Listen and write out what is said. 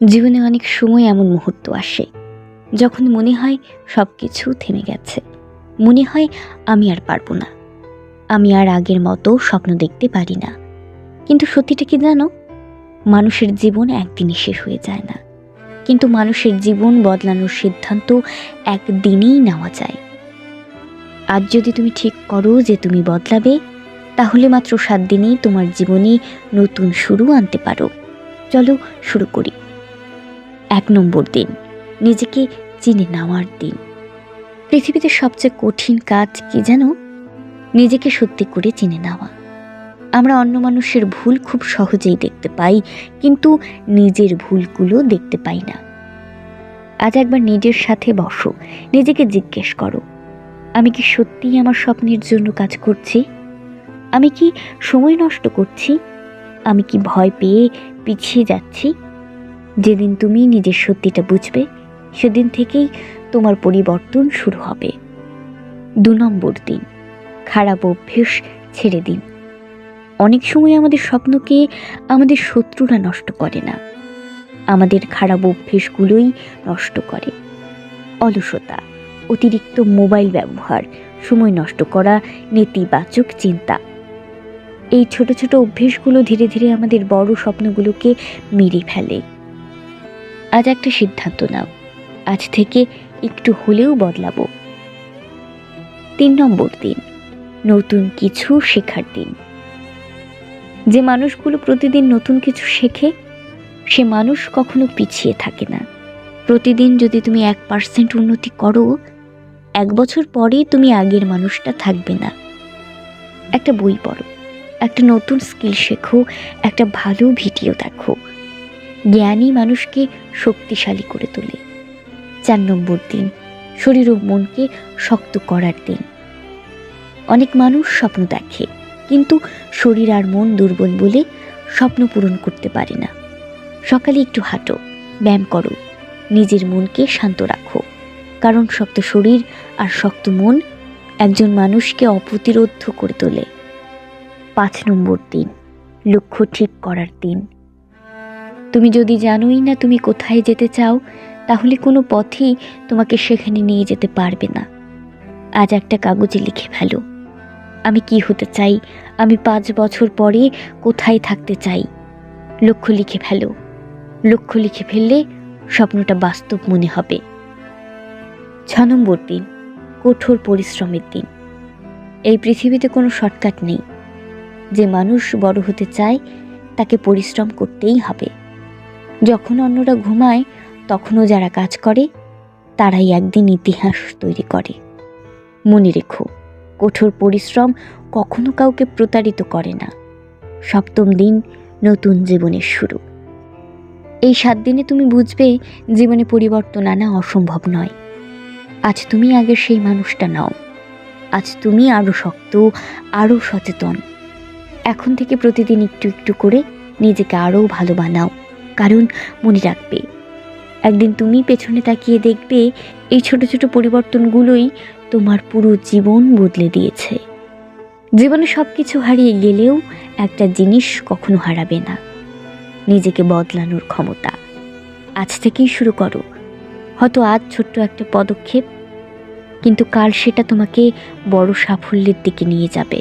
জীবনে অনেক সময় এমন মুহূর্ত আসে যখন মনে হয় সব কিছু থেমে গেছে। মনে হয় আমি আর পারবো না, আমি আর আগের মতো স্বপ্ন দেখতে পারি না। কিন্তু সত্যিটা কি জানো, মানুষের জীবন একদিনই শেষ হয়ে যায় না, কিন্তু মানুষের জীবন বদলানোর সিদ্ধান্ত একদিনেই নেওয়া যায়। আজ যদি তুমি ঠিক করো যে তুমি বদলাবে, তাহলে মাত্র 7 দিনেই তোমার জীবনে নতুন শুরু আনতে পারো। চলো শুরু করি। 1 নম্বর দিন, নিজেকে চিনে নেওয়ার দিন। পৃথিবীতে সবচেয়ে কঠিন কাজ কি জানো? নিজেকে সত্যি করে চিনে নেওয়া। আমরা অন্য মানুষের ভুল খুব সহজেই দেখতে পাই, কিন্তু নিজের ভুলগুলো দেখতে পাই না। আজ একবার নিজের সাথে বসো, নিজেকে জিজ্ঞেস করো, আমি কি সত্যিই আমার স্বপ্নের জন্য কাজ করছি? আমি কি সময় নষ্ট করছি? আমি কি ভয় পেয়ে পিছিয়ে যাচ্ছি? যেদিন তুমি নিজের সত্যিটা বুঝবে, সেদিন থেকেই তোমার পরিবর্তন শুরু হবে। 2 নম্বর দিন, খারাপ অভ্যেস ছেড়ে দিন। অনেক সময় আমাদের স্বপ্নকে আমাদের শত্রুরা নষ্ট করে না, আমাদের খারাপ অভ্যেসগুলোই নষ্ট করে। অলসতা, অতিরিক্ত মোবাইল ব্যবহার, সময় নষ্ট করা, নেতিবাচক চিন্তা, এই ছোট ছোট অভ্যেসগুলো ধীরে ধীরে আমাদের বড় স্বপ্নগুলোকে মেরে ফেলে। আজ একটা সিদ্ধান্ত নাও, আজ থেকে একটু হলেও বদলাবো। 3 নম্বর দিন, নতুন কিছু শেখার দিন। যে মানুষগুলো প্রতিদিন নতুন কিছু শেখে, সে মানুষ কখনো পিছিয়ে থাকে না। প্রতিদিন যদি তুমি 1% উন্নতি করো, 1 বছর পরেই তুমি আগের মানুষটা থাকবে না। একটা বই পড়ো, একটা নতুন স্কিল শেখো, একটা ভালো ভিডিও দেখো। জ্ঞানী মানুষকে শক্তিশালী করে তোলে। 4 নম্বর দিন, শরীর ও মনকে শক্ত করার দিন। অনেক মানুষ স্বপ্ন দেখে, কিন্তু শরীর আর মন দুর্বল বলে স্বপ্ন পূরণ করতে পারে না। সকালে একটু হাঁটো, ব্যায়াম করো, নিজের মনকে শান্ত রাখো, কারণ শক্ত শরীর আর শক্ত মন একজন মানুষকে অপ্রতিরোধ করে তোলে। 5 নম্বর দিন, লক্ষ্য ঠিক করার দিন। তুমি যদি জানোই না তুমি কোথায় যেতে চাও, তাহলে কোনো পথই তোমাকে সেখানে নিয়ে যেতে পারবে না। আজ একটা কাগজে লিখে ফেলো, আমি কি হতে চাই, আমি 5 বছর পরে কোথায় থাকতে চাই। লক্ষ্য লিখে ফেলো, লক্ষ্য লিখে ফেললে স্বপ্নটা বাস্তব মনে হবে। 6 নম্বর দিন, কঠোর পরিশ্রমের দিন। এই পৃথিবীতে কোনো শর্টকাট নেই। যে মানুষ বড় হতে চায়, তাকে পরিশ্রম করতেই হবে। যখন অন্যরা ঘুমায়, তখনও যারা কাজ করে, তারাই একদিন ইতিহাস তৈরি করে। মনে রেখো, কঠোর পরিশ্রম কখনো কাউকে প্রতারিত করে না। 7ম দিন, নতুন জীবনের শুরু। এই 7 দিনে তুমি বুঝবে জীবনে পরিবর্তন আনা অসম্ভব নয়। আজ তুমি আগের সেই মানুষটা নাও। আজ তুমি আরো শক্ত, আরো সচেতন। এখন থেকে প্রতিদিন একটু একটু করে নিজেকে আরো ভালো বানাও, কারণ মনে রাখবে, একদিন তুমি পেছনে তাকিয়ে দেখবে এই ছোট ছোট পরিবর্তনগুলোই তোমার পুরো জীবন বদলে দিয়েছে। জীবনে সবকিছু হারিয়ে গেলেও একটা জিনিস কখনো হারাবে না, নিজেকে বদলানোর ক্ষমতা। আজ থেকেই শুরু করো। হয়তো আজ ছোট্ট একটা পদক্ষেপ, কিন্তু কাল সেটা তোমাকে বড় সাফল্যের দিকে নিয়ে যাবে।